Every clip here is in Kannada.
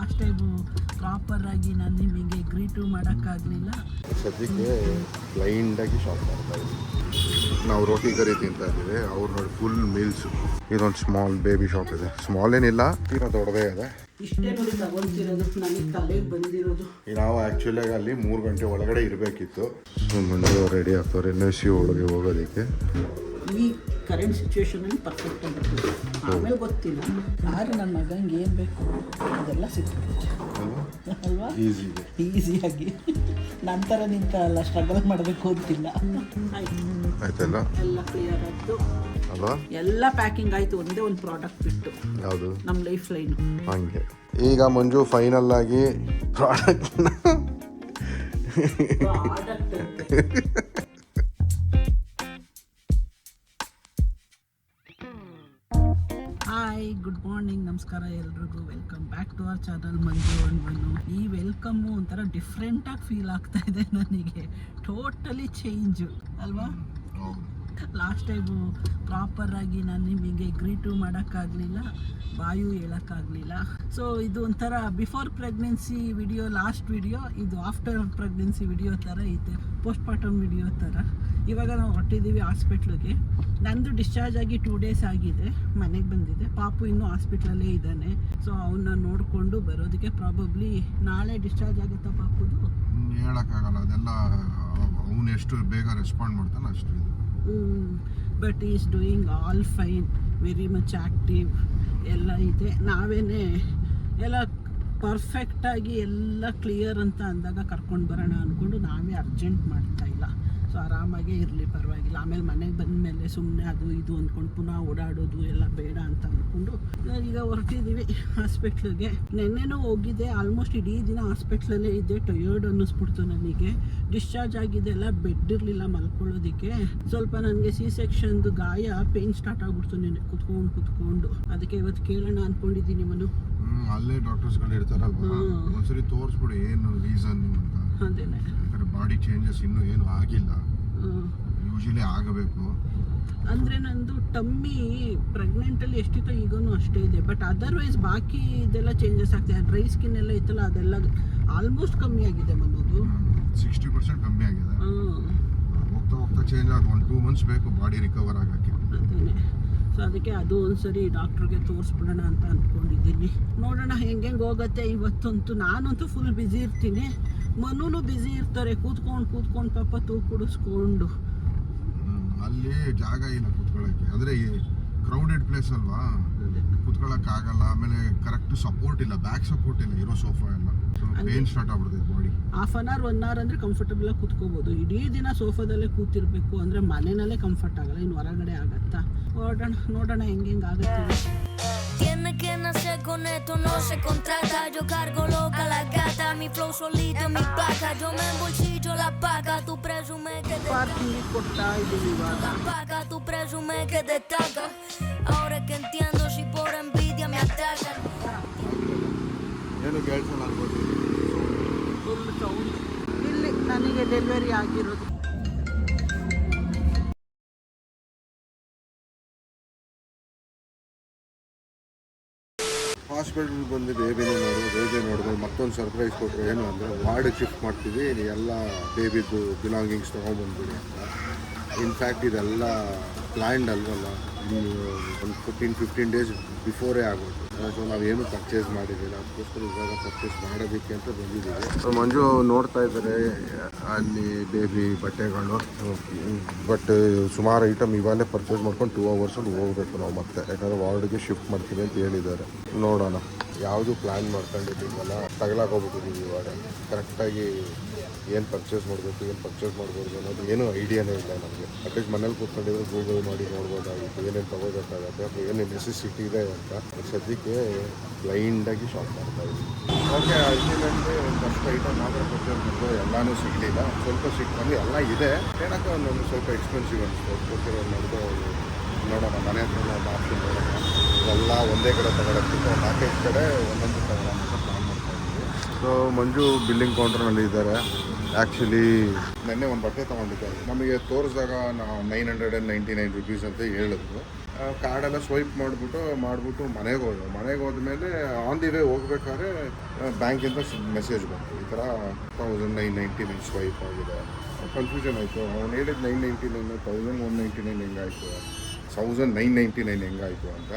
ಲಾಸ್ಟ್ ಟೈಮು ಪ್ರಾಪರಾಗಿ ನಾನು ನಿಮಗೆ ಗ್ರೀಟು ಮಾಡೋಕ್ಕಾಗಲಿಲ್ಲ. ಸದ್ಯಕ್ಕೆ ಬ್ಲೈಂಡಾಗಿ ಶಾಪ್ ಮಾಡ್ತಾ ಇದ್ದೀವಿ. ನಾವು ರೋಟಿ ಕರಿ ತಿಂತಾ ಇದ್ದೀವಿ. ಅವ್ರು ನೋಡಿ ಫುಲ್ ಮೀಲ್ಸು. ಇದೊಂದು ಸ್ಮಾಲ್ ಬೇಬಿ ಶಾಪ್ ಇದೆ. ಸ್ಮಾಲ್ ಏನಿಲ್ಲ, ತೀರಾ ದೊಡ್ಡದೇ ಇದೆ. ಇಷ್ಟೇ ನೋಡಿ ತಗೊಳ್ತಿರೋದು, ನನಗೆ ತಲೆಗೆ ಬಂದಿರೋದು. ನಾವು ಆ್ಯಕ್ಚುಲಿಯಾಗಿ ಅಲ್ಲಿ 3 ಗಂಟೆ ಒಳಗಡೆ ಇರಬೇಕಿತ್ತು. ಮುಂದೆ ರೆಡಿ ಆಗ್ತಾರೆ NSC ಒಳಗೆ ಹೋಗೋದಕ್ಕೆ. ಈ ಕರೆಂಟ್ ಸಿಚುವೇಶನಲ್ಲಿ ಪರ್ಫೆಕ್ಟ್ ಆಗಿರ್ತದೆ. ಆಮೇಲೆ ಗೊತ್ತಿಲ್ಲ, ಆದರೆ ನನ್ನ ಮಗಂಗೆ ಏನು ಬೇಕು ಅದೆಲ್ಲ ಸಿಗ್ತದೆ ಅಲ್ವಾ, ಈಸಿಯಾಗಿ. ನಂತರ ನಿಂತ ಅಲ್ಲ ಸ್ಟ್ರಗಲ್ ಮಾಡಬೇಕು ಅಂತಿಲ್ಲ. ಆಯ್ತಲ್ಲ, ಎಲ್ಲ ಕ್ಲಿಯರ್ ಆಯಿತು ಅಲ್ವಾ, ಎಲ್ಲ ಪ್ಯಾಕಿಂಗ್ ಆಯಿತು. ಒಂದೇ ಒಂದು ಪ್ರಾಡಕ್ಟ್ ಬಿಟ್ಟು ಯಾವುದು ನಮ್ಮ ಲೈಫ್ ಲೈನು. ಹಂಗೆ ಈಗ ಮಂಜು ಫೈನಲ್ ಆಗಿ ಪ್ರಾಡಕ್ಟ್ನ ಹಾಯ್, ಗುಡ್ ಮಾರ್ನಿಂಗ್, ನಮಸ್ಕಾರ ಎಲ್ರಿಗೂ. Welcome back to our channel Manju and Manu. ಈ ವೆಲ್ಕಮ್ಮು ಒಂಥರ ಡಿಫ್ರೆಂಟಾಗಿ ಫೀಲ್ ಆಗ್ತಾ ಇದೆ ನನಗೆ. ಟೋಟಲಿ ಚೇಂಜ್ ಅಲ್ವಾ. ಲಾಸ್ಟ್ ಟೈಮು ಪ್ರಾಪರಾಗಿ ನಾನು ನಿಮಗೆ ಗ್ರೀಟು ಮಾಡೋಕ್ಕಾಗಲಿಲ್ಲ, ಬಾಯು ಹೇಳೋಕ್ಕಾಗಲಿಲ್ಲ. ಸೊ ಇದು ಒಂಥರ before pregnancy video, last video. ಇದು ಆಫ್ಟರ್ ಪ್ರೆಗ್ನೆನ್ಸಿ ವಿಡಿಯೋ ಥರ ಇದೆ, ಪೋಸ್ಟ್ ಪಾರ್ಟಮ್ ವಿಡಿಯೋ ಥರ. ಇವಾಗ ನಾವು ಹೊರಟಿದ್ದೀವಿ ಹಾಸ್ಪಿಟ್ಲಿಗೆ. ನಂದು ಡಿಸ್ಚಾರ್ಜ್ ಆಗಿ 2 ಡೇಸ್ ಆಗಿದೆ, ಮನೆಗೆ ಬಂದಿದೆ. ಪಾಪು ಇನ್ನೂ ಹಾಸ್ಪಿಟ್ಲಲ್ಲೇ ಇದ್ದಾನೆ. ಸೊ ಅವನ್ನ ನೋಡಿಕೊಂಡು ಬರೋದಕ್ಕೆ ಪ್ರಾಬಬ್ಲಿ ನಾಳೆ ಡಿಸ್ಚಾರ್ಜ್ ಆಗುತ್ತಾ ಪಾಪುದು ಹೇಳೋಕ್ಕಾಗಲ್ಲ. ಅದೆಲ್ಲ ಅವನು ಎಷ್ಟು ಬೇಗ ರೆಸ್ಪಾಂಡ್ ಮಾಡ್ತಾನೆ ಅಷ್ಟು ಇದು. But is doing all fine, very much active ಎಲ್ಲ ಇದೆ. ನಾವೇನೇ ಎಲ್ಲ ಪರ್ಫೆಕ್ಟಾಗಿ ಎಲ್ಲ ಕ್ಲಿಯರ್ ಅಂತ ಅಂದಾಗ ಕರ್ಕೊಂಡು ಬರೋಣ ಅಂದ್ಕೊಂಡು ನಾವೇ ಅರ್ಜೆಂಟ್ ಮಾಡ್ತಾ ಇಲ್ಲ. ಸೊ ಆರಾಮಾಗೇ ಇರಲಿ, ಪರವಾಗಿಲ್ಲ. ಆಮೇಲೆ ಮನೆಗೆ ಬಂದಮೇಲೆ ಸುಮ್ಮನೆ ಅದು ಇದು ಅಂದ್ಕೊಂಡು ಪುನಃ ಓಡಾಡೋದು ಎಲ್ಲ ಬೇಡ ಅಂತ ಅಂದ್ಕೊಂಡು ಈಗ ಹೊರಟಿದ್ದೀವಿ ಹಾಸ್ಪಿಟ್ಲಿಗೆ. ನೆನ್ನೆನೂ ಹೋಗಿದ್ದೆ, ಆಲ್ಮೋಸ್ಟ್ ಇಡೀ ದಿನ ಹಾಸ್ಪಿಟ್ಲಲ್ಲೇ ಇದ್ದೆ. ಟಯರ್ಡ್ ಅನ್ನಿಸ್ಬಿಡ್ತು ನನಗೆ. ಡಿಸ್ಚಾರ್ಜ್ ಆಗಿದೆ, ಎಲ್ಲ ಬೆಡ್ ಇರಲಿಲ್ಲ ಮಲ್ಕೊಳ್ಳೋದಕ್ಕೆ. ಸ್ವಲ್ಪ ನನಗೆ C-ಸೆಕ್ಷನ್ದು ಗಾಯ, ಪೇನ್ ಸ್ಟಾರ್ಟ್ ಆಗ್ಬಿಡ್ತು ನೆನ್ನೆ ಕುತ್ಕೊಂಡು. ಅದಕ್ಕೆ ಇವತ್ತು ಕೇಳೋಣ ಅಂದ್ಕೊಂಡಿದ್ದೀನಿ ಮನು. ಅಲ್ಲೇ ಡಾಕ್ಟರ್ಸ್ಗಳು ಇರ್ತಾರಲ್ವಾ, ಒಂದ್ಸರಿ ತೋರಿಸ್ಬಿಡಿ ಏನು ರೀಸನ್ ಅಂತ. ಅದೇನೆ, ಬಾಡಿ ಚೇಂಜಸ್ ಇನ್ನೂ ಏನು ಆಗಿಲ್ಲ, ಯೂಶಲಿ ಆಗಬೇಕು. ಅಂದರೆ ನಂದು ಟಮ್ಮಿ ಪ್ರೆಗ್ನೆಂಟಲ್ಲಿ ಎಷ್ಟಿತ್ತೋ ಈಗೂ ಅಷ್ಟೇ ಇದೆ. ಬಟ್ ಅದರ್ವೈಸ್ ಬಾಕಿ ಇದೆಲ್ಲ ಚೇಂಜಸ್ ಆಗ್ತಿದೆ. ಡ್ರೈ ಸ್ಕಿನ್ ಎಲ್ಲ ಇತ್ತಲ್ಲ, ಅದೆಲ್ಲ ಆಲ್ಮೋಸ್ಟ್ ಕಮ್ಮಿ ಆಗಿದೆ ಮನೋದು. 60% ಕಮ್ಮಿ ಆಗಿದೆ. ಹೋಗ್ತಾ ಹೋಗ್ತಾ ಚೇಂಜ್ ಆಗಿ 1-2 ಮಂತ್ಸ್ ಬೇಕು ಬಾಡಿ ರಿಕವರ್ ಆಗೋಕ್ಕೆ. ಅದೇನೆ. ಸೊ ಅದಕ್ಕೆ ಅದು ಒಂದ್ಸರಿ ಡಾಕ್ಟ್ರಿಗೆ ತೋರಿಸ್ಬಿಡೋಣ ಅಂತ ಅಂದ್ಕೊಂಡಿದ್ದೀನಿ. ನೋಡೋಣ ಹೆಂಗೆ ಹೋಗುತ್ತೆ. ಇವತ್ತಂತೂ ನಾನಂತೂ ಫುಲ್ ಬ್ಯುಸಿ ಇರ್ತೀನಿ, ಮನೂನು ಬ್ಯುಸಿ ಇರ್ತಾರೆ. ಕೂತ್ಕೊಂಡು ಪಾಪ ಕುಡಿಸ್ಕೊಂಡು. ಅಲ್ಲಿ ಜಾಗ ಇಲ್ಲ ಕೂತ್ಕೊಳ್ಳೋಕ್ಕೆ, ಅಂದರೆ ಕ್ರೌಡೆಡ್ ಪ್ಲೇಸ್ ಅಲ್ವಾ, ಕೂತ್ಕೊಳ್ಳೋಕ್ಕಾಗಲ್ಲ. ಆಮೇಲೆ ಕರೆಕ್ಟ್ ಸಪೋರ್ಟ್ ಇಲ್ಲ, ಬ್ಯಾಕ್ ಸಪೋರ್ಟ್ ಇಲ್ಲ, ಇರೋ ಸೋಫಾ ಎಲ್ಲ ಪೇನ್ ಸ್ಟಾರ್ಟ್ ಆಗ್ಬಿಡ್ತೈತೆ ಬಾಡಿ. ಹಾಫ್ ಅನ್ ಅವರ್ 1 ಅವರ್ ಅಂದರೆ ಕಂಫರ್ಟಬಲ್ ಆಗಿ ಕೂತ್ಕೋಬೋದು. ಇಡೀ ದಿನ ಸೋಫಾದಲ್ಲೇ ಕೂತಿರ್ಬೇಕು ಅಂದರೆ ಮನೆಯಲ್ಲೇ ಕಂಫರ್ಟ್ ಆಗಲ್ಲ, ಇನ್ನು ಹೊರಗಡೆ ಆಗತ್ತಾ. ನೋಡೋಣ ಹೆಂಗೆ ಆಗುತ್ತೆ. Tiene que nacer con esto, no se contrata. Yo cargo loca la gata, mi flow solito, mi placa. Yo me embolsillo la paga, tú presumes que te parking ಕೊಡ್ತಾ ಇದ್ದೀವಿ ಇವಾಗ. la paga, tú presumes que destaca. Ahora es que entiendo si por envidia me atacan. ಏನು ಕೇಳ್ಸಲ್ಲ ಅನ್ಬೋದು. Full sound. ಇಲ್ಲಿ ನನಗೆ ಡೆಲಿವರಿ ಆಗಿರೋದು. ಹಾಸ್ಪಿಟಲ್ ಬಂದು ಬೇಬಿ ನೋಡಿದ್ರೆ ಮತ್ತೊಂದು ಸರ್ಪ್ರೈಸ್ ಕೊಟ್ಟರು. ಏನು ಅಂದರೆ ವಾರ್ಡಿಗೆ ಶಿಫ್ಟ್ ಮಾಡ್ತೀವಿ, ಎಲ್ಲ ಬೇಬಿದು ಬಿಲಾಂಗಿಂಗ್ಸ್ ತೊಗೊಂಡ್ಬಂದ್ಬಿಡಿ ಅಂತ. ಇನ್ಫ್ಯಾಕ್ಟ್ ಇದೆಲ್ಲ ಪ್ಲ್ಯಾಂಡ್ ಅಲ್ವಲ್ಲ, ಒಂದು 14-15 ಡೇಸ್ ಬಿಫೋರೇ ಆಗೋದು. ಸೊ ನಾವೇನು ಪರ್ಚೇಸ್ ಮಾಡಿರಲಿಲ್ಲ, ಅದಕ್ಕೋಸ್ಕರ ಇವಾಗ ಪರ್ಚೇಸ್ ಮಾಡೋದಕ್ಕೆ ಅಂತ ಬಂದಿದ್ದೀವಿ. ಸೊ ಮಂಜು ನೋಡ್ತಾ ಇದ್ದಾರೆ ಅಲ್ಲಿ ಬೇಬಿ ಬಟ್ಟೆಗಳು. ಬಟ್ ಸುಮಾರು ಐಟಮ್ ಇವಾಗಲೇ ಪರ್ಚೇಸ್ ಮಾಡ್ಕೊಂಡು 2 ಅವರ್ಸಲ್ಲಿ ಹೋಗಬೇಕು ನಾವು ಮತ್ತೆ, ಯಾಕಂದರೆ ವಾರ್ಡ್ಗೆ ಶಿಫ್ಟ್ ಮಾಡ್ತೀವಿ ಅಂತ ಹೇಳಿದ್ದಾರೆ. ನೋಡೋಣ, ಯಾವುದು ಪ್ಲ್ಯಾನ್ ಮಾಡ್ಕೊಂಡಿದ್ದೀವಲ್ಲ ತಗಲಾಕೋಗ್ಬಿಟ್ಟಿದ್ದೀವಿ ಇವಾಗ. ಕರೆಕ್ಟಾಗಿ ಏನು ಪರ್ಚೇಸ್ ಮಾಡಬೇಕು, ಏನು ಪರ್ಚೇಸ್ ಮಾಡ್ಬೋದು ಅನ್ನೋದು ಏನೂ ಐಡಿಯಾನೇ ಇಲ್ಲ ನಮಗೆ. ಅಟ್ಲೀಸ್ಟ್ ಮನೇಲಿ ಕೂತ್ಕೊಂಡಿದ್ರೆ ಗೂಗಲ್ ಮಾಡಿ ನೋಡ್ಬೋದಾಗಿತ್ತು ಏನೇನು ತೊಗೋಬೇಕಾಗತ್ತೆ ಅಥವಾ ಏನೇನು ನೆಸೆಸಿಟಿ ಇದೆ ಅಂತ. ಸದ್ಯಕ್ಕೆ ಬ್ಲೈಂಡಾಗಿ ಶಾಪ್ ಮಾಡ್ತಾ ಇದ್ದೀವಿ. ಓಕೆ, ಅಲ್ಟಿಮೇಟ್ಲಿ ಫಸ್ಟ್ ಐಟಮ್ ಮಾತ್ರ ಪರ್ಚೇಸ್ ಮಾಡಿದ್ರು, ಎಲ್ಲನೂ ಸಿಗಲಿಲ್ಲ. ಸ್ವಲ್ಪ ಸಿಕ್ತಂದು ಎಲ್ಲ ಇದೆ, ಹೇಳೋಕ್ಕೆ ಒಂದೊಂದು ಸ್ವಲ್ಪ ಎಕ್ಸ್ಪೆನ್ಸಿವ್ ಅನಿಸ್ತು. ಅದಕ್ಕೋಸ್ಕರ ಮಾಡಿದ್ರೆ ನೋಡೋಣ, ಮನೆ ಹತ್ರ ಒಂದು ಆಪ್ಷನ್ ನೋಡೋಣ. ಎಲ್ಲ ಒಂದೇ ಕಡೆ ತಗೊಳಕ್ಕಿಂತ ಒಂದು 4-5 ಕಡೆ ಒಂದೊಂದು ತಗೊಳ್ಳೋಣ ಅಂತ ಪ್ಲಾನ್ ಮಾಡ್ತಾ ಇದ್ದೀವಿ. ಸೊ ಮಂಜು ಬಿಲ್ಲಿಂಗ್ ಕೌಂಟ್ರ್ನಲ್ಲಿ ಇದ್ದಾರೆ. ಆ್ಯಕ್ಚುಲಿ ನೆನ್ನೆ ಒಂದು ಬಟ್ಟೆ ತೊಗೊಂಡಿದ್ದೆ, ನಮಗೆ ತೋರಿಸಿದಾಗ 999 ರುಪೀಸ್ ಅಂತ ಹೇಳಿದ್ರು. ಕಾರ್ಡೆಲ್ಲ ಸ್ವೈಪ್ ಮಾಡಿಬಿಟ್ಟು ಮನೆಗೆ ಹೋದ್ಮೇಲೆ ಆನ್ ದಿ ವೇ ಹೋಗ್ಬೇಕಾದ್ರೆ ಬ್ಯಾಂಕಿಂದ ಮೆಸೇಜ್ ಬಂತು, ಈ ಥರ 1999 ಸ್ವೈಪ್ ಆಗಿದೆ. ಕನ್ಫ್ಯೂಷನ್ ಆಯಿತು. ಅವ್ನು ಹೇಳಿದ 999 1199 ಹೆಂಗಾಯಿತು, 1999 ಹೆಂಗಾಯಿತು ಅಂತ.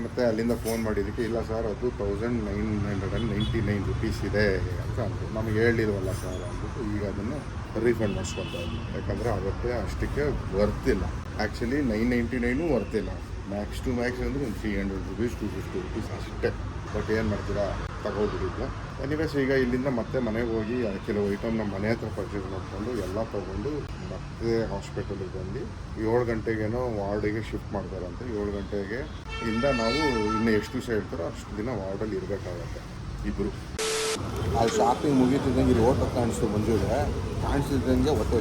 ಮತ್ತು ಅಲ್ಲಿಂದ ಫೋನ್ ಮಾಡಿದ್ದಕ್ಕೆ ಇಲ್ಲ ಸರ್ ಅದು 1999 ರುಪೀಸ್ ಇದೆ ಅಂತ ಅಂದರು. ನಮಗೆ ಹೇಳಿಲ್ವಲ್ಲ ಸರ್ ಅಂದ್ಬಿಟ್ಟು ಈಗ ಅದನ್ನು ರೀಫಂಡ್ ಮಾಡಿಸ್ಕೊತಾ ಇದ್ವಿ. ಯಾಕಂದರೆ ಅವತ್ತೇ ಅಷ್ಟಕ್ಕೆ ವರ್ತಿಲ್ಲ. ಆ್ಯಕ್ಚುಲಿ 999 ವರ್ತಿಲ್ಲ. ಮ್ಯಾಕ್ಸ್ ಟು ಮ್ಯಾಕ್ಸ್ ಅಂದರೆ ಒಂದು 300 ರುಪೀಸ್ 250 ರುಪೀಸ್ ಅಷ್ಟೇ. ಬಟ್ ಏನು ಮಾಡ್ತೀರಾ, ತಗೋಬಿಟ್ಟಿದ್ದೆ. ಎನಿವೇಸ್ ಈಗ ಇಲ್ಲಿಂದ ಮತ್ತೆ ಮನೆಗೆ ಹೋಗಿ ಕೆಲವು ಐಟಮ್ ನಮ್ಮ ಮನೆ ಹತ್ರ ಪರ್ಚೇಸ್ ಮಾಡಿಕೊಂಡು ಎಲ್ಲ ತೊಗೊಂಡು ಮತ್ತೆ ಹಾಸ್ಪಿಟಲಿಗೆ ಬಂದು 7 ಗಂಟೆಗೇನೋ ವಾರ್ಡಿಗೆ ಶಿಫ್ಟ್ ಮಾಡ್ತಾರಂತೆ. 7 ಗಂಟೆಗೆ ಇಂದ ನಾವು ಇನ್ನು ಎಷ್ಟು ದಿವಸ ಹೇಳ್ತಾರೋ ಅಷ್ಟು ದಿನ ವಾರ್ಡಲ್ಲಿ ಇರಬೇಕಾಗತ್ತೆ ಇಬ್ಬರು. ಅಲ್ಲಿ ಶಾಪಿಂಗ್ ಮುಗೀತಿದ್ದಂಗೆ ಇಲ್ಲಿ ಓಟೋ ಕಾಣಿಸ್ತು ಮಂಜುಗೆ. ಕಾಣಿಸ್ತಿದ್ದಂಗೆ ಹೊಟ್ಟೆ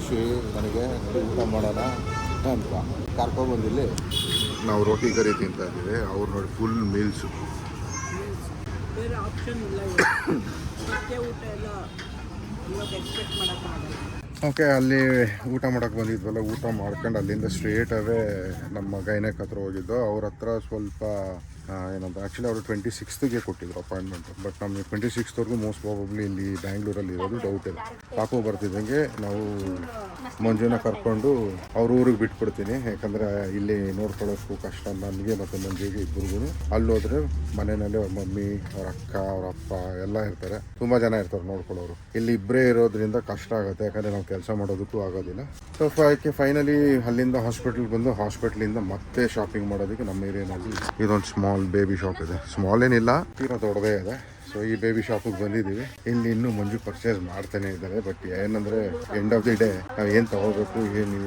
ನನಗೆ ಊಟ ಮಾಡೋಣ ಅಂತ ಕರ್ಕೊಬಂದಿಲ್ಲಿ ನಾವು ರೋಟಿ ಕರಿ ತಿಂತಾ ಇದ್ದೀವಿ. ಅವ್ರು ನೋಡಿ ಫುಲ್ ಮೀಲ್ಸು. ಬೇರೆ ಆಪ್ಷನ್ ಇಲ್ಲ. ಮತ್ತೆ ಊಟ ಎಲ್ಲ ಇವತ್ತು ಎಕ್ಸ್ಪೆಕ್ಟ್ ಮಾಡೋಕ್ಕಾಗಲ್ಲ. ಓಕೆ, ಅಲ್ಲಿ ಊಟ ಮಾಡೋಕ್ಕೆ ಬಂದಿದ್ವಲ್ಲ, ಊಟ ಮಾಡ್ಕೊಂಡು ಅಲ್ಲಿಂದ ಸ್ಟ್ರೇಟ್ ಅವೇ ನಮ್ಮ ಗೈನೆಕ್ ಹತ್ರ ಹೋಗಿದ್ದು. ಅವ್ರ ಹತ್ರ ಸ್ವಲ್ಪ ಏನಂತ ಆ್ಯಕ್ಚುಲಿ ಅವರು 26ಗೆ ಕೊಟ್ಟಿದ್ರು ಅಪಾಯಿಂಟ್ಮೆಂಟು. ಬಟ್ ನಮಗೆ 26ವರೆಗೂ ಮೋಸ್ಟ್ ಪ್ರಾಬಬ್ಲಿ ಇಲ್ಲಿ ಬ್ಯಾಂಗ್ಳೂರಲ್ಲಿ ಇರೋದು ಡೌಟ್ ಇದೆ. ಪಾಪು ಬರ್ತಿದ್ದಂಗೆ ನಾವು ಮಂಜುನ ಕರ್ಕೊಂಡು ಅವ್ರ ಊರಿಗೆ ಬಿಟ್ಬಿಡ್ತೀನಿ. ಯಾಕಂದರೆ ಇಲ್ಲಿ ನೋಡ್ಕೊಳ್ಳೋಕ್ಕೂ ಕಷ್ಟ ನನಗೆ ಮತ್ತು ಮಂಜುಗೆ ಇಬ್ಬರಿಗೂ. ಅಲ್ಲೋದ್ರೆ ಮನೆಯಲ್ಲೇ ಅವ್ರ ಮಮ್ಮಿ, ಅವ್ರ ಅಕ್ಕ, ಅವ್ರ ಅಪ್ಪ ಎಲ್ಲ ಇರ್ತಾರೆ. ತುಂಬ ಜನ ಇರ್ತಾರೆ ನೋಡ್ಕೊಳ್ಳೋರು. ಇಲ್ಲಿ ಇಬ್ಬರೇ ಇರೋದ್ರಿಂದ ಕಷ್ಟ ಆಗುತ್ತೆ, ಯಾಕಂದರೆ ನಾವು ಕೆಲಸ ಮಾಡೋದಕ್ಕೂ ಆಗೋದಿಲ್ಲ. ಸೊ ಫೈನಲಿ ಅಲ್ಲಿಂದ ಹಾಸ್ಪಿಟ್ಲಿಗೆ ಬಂದು ಹಾಸ್ಪಿಟ್ಲಿಂದ ಮತ್ತೆ ಶಾಪಿಂಗ್ ಮಾಡೋದಕ್ಕೆ ನಮ್ಮ ಏರಿಯಾನಲ್ಲಿ ಇದೊಂದು ಸ್ಮಾಲ್ ಬೇಬಿ ಶಾಪ್ ಇದೆ. ಸ್ಮಾಲ್ ಏನಿಲ್ಲ, ತೀರಾ ದೊಡ್ಡದೇ ಇದೆ. ಸೊ ಈ ಬೇಬಿ ಶಾಪಿಗೆ ಬಂದಿದ್ದೀವಿ. ಇಲ್ಲಿ ಇನ್ನೂ ಮಂಜು ಪರ್ಚೇಸ್ ಮಾಡ್ತಾನೆ ಇದ್ದಾರೆ. ಬಟ್ ಏನಂದರೆ ಎಂಡ್ ಆಫ್ ದಿ ಡೇ ನಾವು ಏನು ತೊಗೋಬೇಕು, ಏನು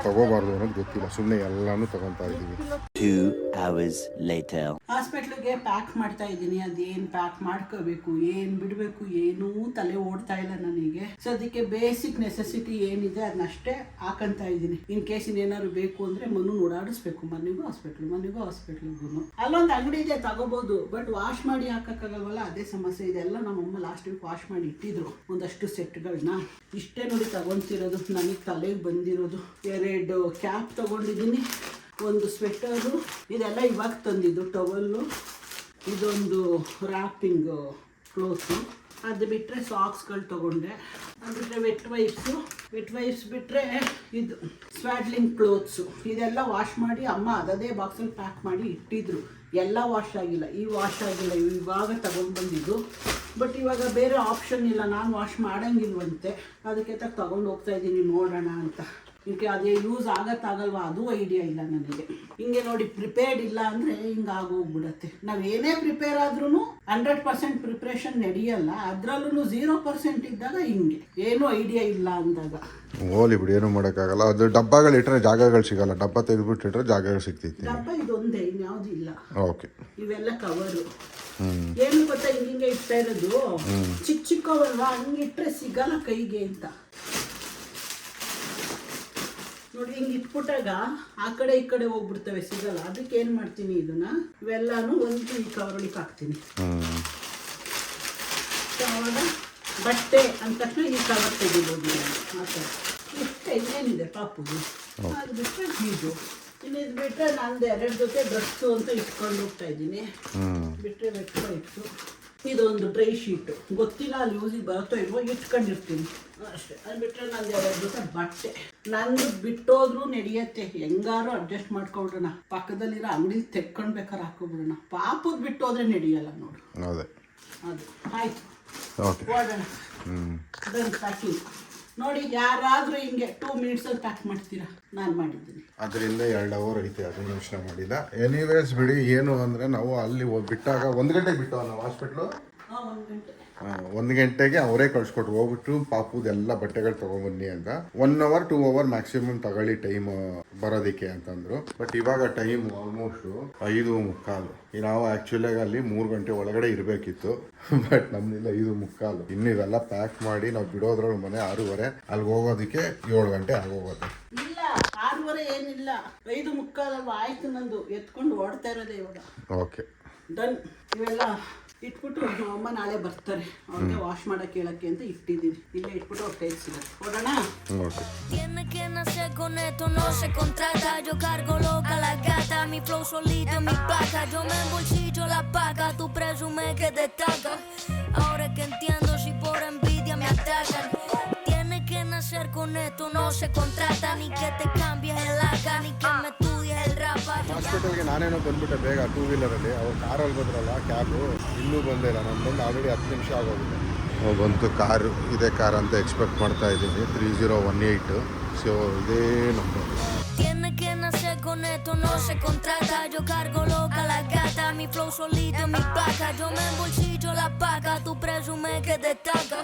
ತಗೋಬಾರ್ದು ಅನ್ನೋದು ಗೊತ್ತಿಲ್ಲ. ಸುಮ್ಮನೆ ಎಲ್ಲಾನು ತಗೊತಾ ಇದ್ದೀವಿ. 2 hours later. ಹಾಸ್ಪಿಟ್ಲಿಗೆ ಪ್ಯಾಕ್ ಮಾಡ್ತಾ ಇದ್ದೀನಿ. ಅದೇನು ಪ್ಯಾಕ್ ಮಾಡ್ಕೋಬೇಕು, ಏನು ಬಿಡಬೇಕು, ಏನೂ ತಲೆ ಓಡ್ತಾ ಇಲ್ಲ ನನಗೆ. ಸೊ ಅದಕ್ಕೆ ಬೇಸಿಕ್ ನೆಸೆಸಿಟಿ ಏನಿದೆ ಅದನ್ನಷ್ಟೇ ಹಾಕಂತ ಇದ್ದೀನಿ. ಇನ್ ಕೇಸ್ ಇನ್ನೇನಾದ್ರು ಬೇಕು ಅಂದರೆ ಮನು ಓಡಾಡಿಸ್ಬೇಕು. ಮನೆಗೂ ಹಾಸ್ಪಿಟ್ಲಿಗೂ. ಅಲ್ಲೊಂದು ಅಂಗಡಿ ಇದೆ, ತಗೋಬಹುದು. ಬಟ್ ವಾಶ್ ಮಾಡಿ ಹಾಕಕ್ಕಾಗಲ್ವಲ್ಲ, ಅದೇ ಸಮಸ್ಯೆ. ಇದೆಲ್ಲ ನಮ್ಮಮ್ಮ ಲಾಸ್ಟ್ ವೀಕ್ ವಾಶ್ ಮಾಡಿ ಇಟ್ಟಿದ್ರು ಒಂದಷ್ಟು ಸೆಟ್ಗಳನ್ನ. ಇಷ್ಟೇ ನೋಡಿ ತಗೊಂತಿರೋದು. ನನಗೆ ತಲೆಗೆ ಬಂದಿರೋದು 2 ಕ್ಯಾಪ್ ತಗೊಂಡಿದ್ದೀನಿ, ಒಂದು ಸ್ವೆಟರು. ಇದೆಲ್ಲ ಇವಾಗ ತಂದಿದ್ದು. ಟವಲ್ಲು, ಇದೊಂದು ರ್ಯಾಪಿಂಗ್ ಕ್ಲೋತ್ಸು. ಅದು ಬಿಟ್ಟರೆ ಸಾಕ್ಸ್ಗಳು ತೊಗೊಂಡೆ. ಅದು ಬಿಟ್ಟರೆ ವೆಟ್ ವೈಪ್ಸ್ ಬಿಟ್ಟರೆ ಇದು ಸ್ವ್ಯಾಡ್ಲಿಂಗ್ ಕ್ಲೋತ್ಸು. ಇದೆಲ್ಲ ವಾಶ್ ಮಾಡಿ ಅಮ್ಮ ಅದೇ ಬಾಕ್ಸಲ್ಲಿ ಪ್ಯಾಕ್ ಮಾಡಿ ಇಟ್ಟಿದ್ರು. ಎಲ್ಲ ವಾಶ್ ಆಗಿಲ್ಲ, ಇವಾಗ ತಗೊಂಡು ಬಂದಿದ್ದು. ಬಟ್ ಇವಾಗ ಬೇರೆ ಆಪ್ಷನ್ ಇಲ್ಲ, ನಾನು ವಾಶ್ ಮಾಡೋಂಗಿಲ್ವಂತೆ. ಅದಕ್ಕೆ ತಗೊಂಡು ಹೋಗ್ತಾ ಇದ್ದೀನಿ, ನೋಡೋಣ ಅಂತ. ಇದಕ್ಕೆ ಅದೇ ಯೂಸ್ ಆಗತ್ತಾಗಲ್ವಾ ಅದು ಐಡಿಯಾ ಇಲ್ಲ ನನಗೆ. ಹಿಂಗೆ ನೋಡಿ ಪ್ರಿಪೇರ್ಡ್ ಇಲ್ಲ ಅಂದರೆ ಹಿಂಗೆ ಆಗೋಗ್ಬಿಡತ್ತೆ. ನಾವು ಏನೇ ಪ್ರಿಪೇರ್ ಆದ್ರೂ 100% ಪ್ರಿಪ್ರೇಷನ್ ನಡೆಯಲ್ಲ. ಅದರಲ್ಲೂ 0% ಇದ್ದಾಗ ಹಿಂಗೆ ಏನೂ ಐಡಿಯಾ ಇಲ್ಲ ಅಂದಾಗ ಹೋಲಿ ಬಿಡಿ, ಏನು ಮಾಡೋಕ್ಕಾಗಲ್ಲ. ಅದು ಡಬ್ಬಗಳಿಟ್ರೆ ಜಾಗಗಳು ಸಿಗಲ್ಲ. ಡಬ್ಬ ತೆಗೆದ್ಬಿಟ್ಟಿಟ್ರೆ ಜಾಗಗಳು ಸಿಗ್ತೈತಿ. ಡಬ್ಬ ಇದೊಂದೇ, ಇನ್ಯಾವುದೂ ಇಲ್ಲ. ಓಕೆ, ಇವೆಲ್ಲ ಕವರು. ಏನು ಗೊತ್ತಾ, ಹಿಂಗೆ ಇಡ್ತಾ ಇರೋದು ಚಿಕ್ಕವಲ್ವಾ, ಹಂಗಿಟ್ರೆ ಸಿಗಲ್ಲ ಕೈಗೆ ಅಂತ. ನೋಡಿ ಹಿಂಗೆ ಇಟ್ಬಿಟ್ಟಾಗ ಆ ಕಡೆ ಈ ಕಡೆ ಹೋಗ್ಬಿಡ್ತವೆ, ಸಿಗಲ್ಲ. ಅದಕ್ಕೆ ಏನು ಮಾಡ್ತೀನಿ, ಇದನ್ನ ಇವೆಲ್ಲಾನು ಒಂದು ಈ ಕವರೊಳಗೆ ಹಾಕ್ತೀನಿ. ಅವಾಗ ಬಟ್ಟೆ ಅಂದ ತಕ್ಷಣ ಈ ಕವರ್ ತೆಗಿಬೋದು. ಆ ಥರ ಇಷ್ಟೇ. ಇನ್ನೇನಿದೆ ಪಾಪುದು. ಅದು ಬಿಟ್ಟರೆ ಇದು ಇನ್ನಿದು ಬಿಟ್ಟರೆ ನಂದು 2 ಜೊತೆ ಡ್ರೆಸ್ಸು ಅಂತ ಇಟ್ಕೊಂಡು ಹೋಗ್ತಾ ಇದ್ದೀನಿ. ಬಿಟ್ಟರೆ ವೆಟ್ ವೈಪ್ಸು. ಇದೊಂದು ಡ್ರೈ ಶೀಟು, ಗೊತ್ತಿಲ್ಲ ಅಲ್ಲಿ ಯೂಸಿಗೆ ಬರುತ್ತೋ ಇಲ್ವೋ, ಇಟ್ಕೊಂಡಿರ್ತೀನಿ ಅಷ್ಟೇ. ಅದು ಬಿಟ್ಟರೆ ನಂದು 2 ಜೊತೆ ಬಟ್ಟೆ. ನಂದು ಬಿಟ್ಟೋದ್ರೂ ನಡೆಯುತ್ತೆ, ಹೆಂಗಾರು ಅಡ್ಜಸ್ಟ್ ಮಾಡ್ಕೊಬಿಡೋಣ. ಪಕ್ಕದಲ್ಲಿರೋ ಅಂಗಡಿಲಿ ತೆಕ್ಕೊಂಡ್ಬೇಕಾದ್ರೆ ಹಾಕೋಬಿಡೋಣ. ಪಾಪದ ಬಿಟ್ಟೋದ್ರೆ ನಡೆಯಲ್ಲ ನೋಡು. ಅದು ಆಯ್ತು, ಓಡೋಣ. ಅದನ್ನು ಪ್ಯಾಕಿಂಗ್ ನೋಡಿ. ಯಾರಾದರೂ ಹಿಂಗೆ 2 ಮಿನಿಟ್ಸಲ್ಲಿ ಪ್ಯಾಕ್ ಮಾಡ್ತೀರಾ? ನಾನು ಮಾಡಿದ್ದೀನಿ. ಅದರಿಂದ 2 ಅವರ್ ಐತೆ, ಅದನ್ನು ಯೋಚನೆ ಮಾಡಿಲ್ಲ. ಎನಿವೇಸ್ ಬಿಡಿ. ಏನು ಅಂದರೆ ನಾವು ಅಲ್ಲಿ ಬಿಟ್ಟಾಗ 1 ಗಂಟೆಗೆ ಬಿಟ್ಟು ನಾವು ಹಾಸ್ಪಿಟ್ಲು 1 ಗಂಟೆ 1 ಗಂಟೆಗೆ ಅವರೇ ಕಳ್ಸ್ಕೊಟ್ರು. ಹೋಗ್ಬಿಟ್ಟು ಪಾಪುದೆಲ್ಲ ಬಟ್ಟೆಗಳು ತೊಗೊಂಬನ್ನಿ ಅಂತ. 1 ಅವರ್ 2 ಅವರ್ ಮ್ಯಾಕ್ಸಿಮಮ್ ತಗೊಳ್ಳಿ ಟೈಮ್ ಬರೋದಕ್ಕೆ ಅಂತಂದರು. ಬಟ್ ಇವಾಗ ಟೈಮ್ ಆಲ್ಮೋಸ್ಟು 5:15. ನಾವು ಆ್ಯಕ್ಚುಲಾಗಿ ಅಲ್ಲಿ 3 ಗಂಟೆ ಒಳಗಡೆ ಇರಬೇಕಿತ್ತು. ಬಟ್ ನಮ್ದಿಲ್ಲ 5:15. ಇನ್ನು ಇವೆಲ್ಲ ಪ್ಯಾಕ್ ಮಾಡಿ ನಾವು ಬಿಡೋದ್ರೊಳಗೆ ಮನೆ 6:30. ಅಲ್ಲಿಗೆ ಹೋಗೋದಕ್ಕೆ 7 ಗಂಟೆ ಆಗೋಗುತ್ತೆ. ಇಲ್ಲ 6:30 ಏನಿಲ್ಲ, 5:15 ಆಯ್ತು. ನಂದು ಎತ್ಕೊಂಡು ಓಡ್ತಾ ಇರೋದೇ ಇವಾಗ. Okay done. ಇವೆಲ್ಲ ಇಟ್ಬಿಟ್ಟು ಅಮ್ಮ ನಾಳೆ ಬರ್ತಾರೆ, ಅವ್ರಿಗೆ ವಾಶ್ ಮಾಡಕ್ಕೆ ಹೇಳಕ್ಕೆ ಅಂತ ಇಟ್ಟಿದ್ದೀನಿ. ಇಲ್ಲೇ ಇಟ್ಬಿಟ್ಟು ಅವ್ರು ಟೈಲ್ಸ್ ಸಿಗುತ್ತೆ. ಹೋಗೋಣ. Tiene que nacer con esto, no se contrata. Yo cargo loca la gata, mi flow solito, mi placa. Yo me embolsillo la paga, tú presumes que destaca. Ahora que entiendo si por envidia me atacan. Tiene que nacer con esto, no se contrata. Ni que te cambies el acá, ni que me estudies el rap. ಹಾಸ್ಪಿಟಲ್ಗೆ ನಾನೇನೋ ಬಂದ್ಬಿಟ್ಟೆ ಬೇಗ 2 ವೀಲರಲ್ಲಿ. ಅವ್ರು ಕಾರಲ್ಲಿ ಬಂದ್ರಲ್ಲ ಕ್ಯಾಬು, ಇನ್ನೂ ಬಂದೇ ಇಲ್ಲ. ನಾನು ಬಂದು ಆಲ್ರೆಡಿ 10 ನಿಮಿಷ ಆಗೋಗಿದೆ. ಬಂತು ಕಾರು, ಇದೇ ಕಾರ್ ಅಂತ ಎಕ್ಸ್ಪೆಕ್ಟ್ ಮಾಡ್ತಾ ಇದ್ದೀನಿ. 3018. ಸೊ ಇದೇ number. Tiene que nacer con esto, no se contrata. Yo cargo loca la gata, mi flow solito, mi placa. Yo me embolsillo la paga, tú presumes que destaca.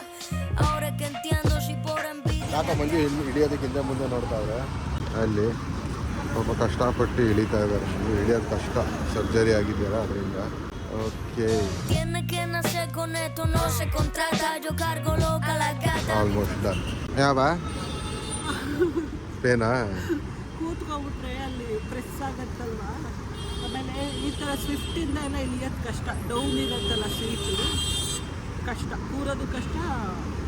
Ahora que entiendo si por envidia. ಯಾಕೆ ಮಂಜು ಹಿಡಿಯೋದಕ್ಕಿಂತ ಮುಂದೆ ನೋಡ್ತಾ ಇದ್ದಾರೆ. ಅಲ್ಲಿ ಸ್ವಲ್ಪ ಕಷ್ಟಪಟ್ಟು ಇಳಿತಾ ಇದ್ದಾರೆ. ಹಿಡಿಯೋದು ಕಷ್ಟ, ಸರ್ಜರಿ ಆಗಿದೆಯಲ್ಲ ಅದರಿಂದ. Okay, Tiene que nacer con esto, no se contrata. Yo cargo loca la gata. Almost done. ಯಾವ ಪೇನಾ? ಕೂತ್ಕೊಂಡ್ಬಿಟ್ರೆ ಅಲ್ಲಿ ಪ್ರೆಸ್ ಆಗತ್ತಲ್ವಾ, ಆಮೇಲೆ ಈ ಥರ ಸ್ವಿಫ್ಟಿಂದ ಎಲ್ಲ ಇಳಿಯೋದು ಕಷ್ಟ. ಡೌನ್ ಇರುತ್ತಲ್ಲ ಸೀಟು, ಕಷ್ಟ. ಕೂರೋದು ಕಷ್ಟ,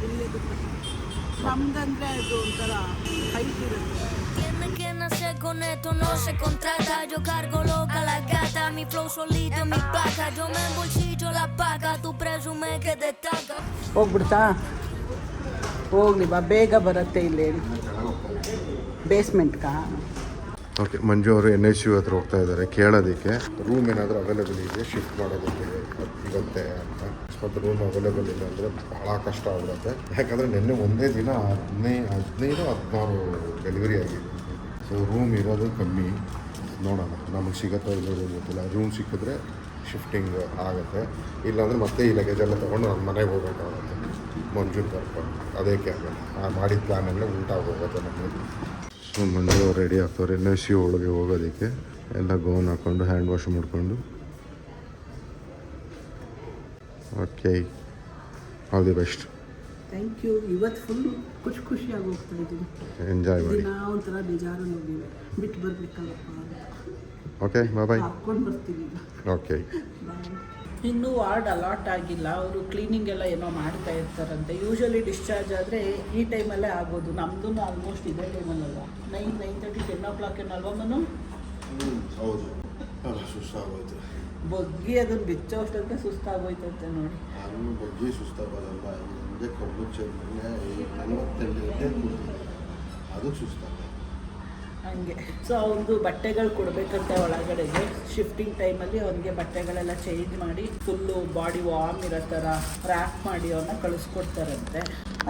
ಇಳಿಯೋದು ಕಷ್ಟ. ನಮ್ದಂದರೆ ಅದು ಒಂಥರ ಹೈಟ್ ಇರುತ್ತೆ. Tiene que nacer con esto, no se contrata. Yo cargo loca la gata, mi flow solito, mi placa. Yo me embolsillo la paga, tú presumes que destaca. ಹೋಗ್ಬಿಡ್ತಾ? ಹೋಗ್ಲಿ ಬಾ, ಬೇಗ ಬರುತ್ತೆ ಇಲ್ಲಿ ಬೇಸ್ಮೆಂಟ್ಗಾ. ಓಕೆ, ಮಂಜು ಅವರು NICU ಹತ್ರ ಹೋಗ್ತಾ ಇದ್ದಾರೆ ಕೇಳೋದಕ್ಕೆ. ರೂಮ್ ಏನಾದರೂ ಅವೈಲೇಬಲ್ ಇದೆ ಶಿಫ್ಟ್ ಮಾಡೋದಕ್ಕೆ ಇರುತ್ತೆ ಅಂತ. ಮತ್ತು ರೂಮ್ ಅವೈಲೇಬಲ್ ಇಲ್ಲ ಅಂದರೆ ಭಾಳ ಕಷ್ಟ ಆಗ್ಬಿಡುತ್ತೆ. ಯಾಕಂದರೆ ನಿನ್ನೆ ಒಂದೇ ದಿನ 15-16 ಡೆಲಿವರಿ ಆಗಿದೆ. ಸೊ ರೂಮ್ ಇರೋದು ಕಮ್ಮಿ. ನೋಡೋಣ ನಮಗೆ ಸಿಗುತ್ತೋ ಇಲ್ಲೋದು ಗೊತ್ತಿಲ್ಲ. ರೂಮ್ ಸಿಕ್ಕಿದ್ರೆ ಶಿಫ್ಟಿಂಗ್ ಆಗುತ್ತೆ, ಇಲ್ಲಾಂದರೆ ಮತ್ತೆ ಈ ಲಗೇಜೆಲ್ಲ ತೊಗೊಂಡು ನನ್ನ ಮನೆಗೆ ಹೋಗ್ಬೇಕಾಗುತ್ತೆ ಮಂಜು ಕರ್ಕೊಂಡು. ಅದಕ್ಕೆ ಆಗಲ್ಲ, ಮಾಡಿದ ಪ್ಲ್ಯಾನೆಲ್ಲ ಉಲ್ಟಾ ಹೋಗುತ್ತೆ ನಮಗೆ. ಸೊ ಮಂಜು ರೆಡಿ ಆಗ್ತವ್ರೆ NICU ಒಳಗೆ ಹೋಗೋದಕ್ಕೆ. ಎಲ್ಲ ಗೌನ್ ಹಾಕ್ಕೊಂಡು ಹ್ಯಾಂಡ್ ವಾಶ್ ಮಾಡಿಕೊಂಡು. Okay, all the best. Thank you. ಇವತ್ತು ಫುಲ್ ಖುಷಿಯಾಗಿ ಹೋಗ್ತಾ ಇದ್ದೀನಿ. ಎಂಜಾಯ್ ಮಾಡಿ. ದಿನ ಒಂಥರ ಬೇಜಾರು ನೋಡಿಲ್ಲ, ಬಿಟ್ಟು ಬರಬೇಕಲ್ಲಪ್ಪ ಅಂತ. ಓಕೆ, ಬಾಯ್. ಹಾಕ್ಕೊಂಡು ಬರ್ತೀವಿ. ಓಕೆ. ಇನ್ನೂ ವಾರ್ಡ್ ಅಲಾಟ್ ಆಗಿಲ್ಲ. ಅವರು ಕ್ಲೀನಿಂಗ್ ಎಲ್ಲ ಏನೋ ಮಾಡ್ತಾ ಇರ್ತಾರಂತೆ. ಯೂಶ್ವಲಿ ಡಿಸ್ಚಾರ್ಜ್ ಆದರೆ ಈ ಟೈಮಲ್ಲೇ ಆಗೋದು. ನಮ್ಮದು ಆಲ್ಮೋಸ್ಟ್ ಇದೇ ಟೈಮಲ್ಲಲ್ಲ, 9:30 10 o'clock ಏನಲ್ವ ಮನು? ಹೌದು, ಸುಸ್ತಾಗೋಯ್ತು. ಬಗ್ಗಿ ಅದನ್ನು ಬಿಚ್ಚೋ ಅಷ್ಟೊತ್ತಿಗೆ ಸುಸ್ತಾಗೋಯ್ತಂತೆ ನೋಡಿ. ನಾನು ಬಗ್ಗಿ ಸುಸ್ತಾಗೋದಲ್ಲ, ಮುಂದೆ ಕಬ್ಬು ಚೆಂದ 48 ಗಂಟೆ ಕೂತಿದ್ದೆ, ಅದು ಸುಸ್ತಾಗ ಹಂಗೆ. ಸೊ ಅವ್ರದ್ದು ಬಟ್ಟೆಗಳು ಕೊಡಬೇಕಂತೆ ಒಳಗಡೆಗೆ. ಶಿಫ್ಟಿಂಗ್ ಟೈಮಲ್ಲಿ ಅವನಿಗೆ ಬಟ್ಟೆಗಳೆಲ್ಲ ಚೇಂಜ್ ಮಾಡಿ ಫುಲ್ಲು ಬಾಡಿ ವಾರ್ಮ್ ಇರೋ ಥರ ರ್ಯಾಪ್ ಮಾಡಿ ಅವನ್ನ ಕಳಿಸ್ಕೊಡ್ತಾರಂತೆ.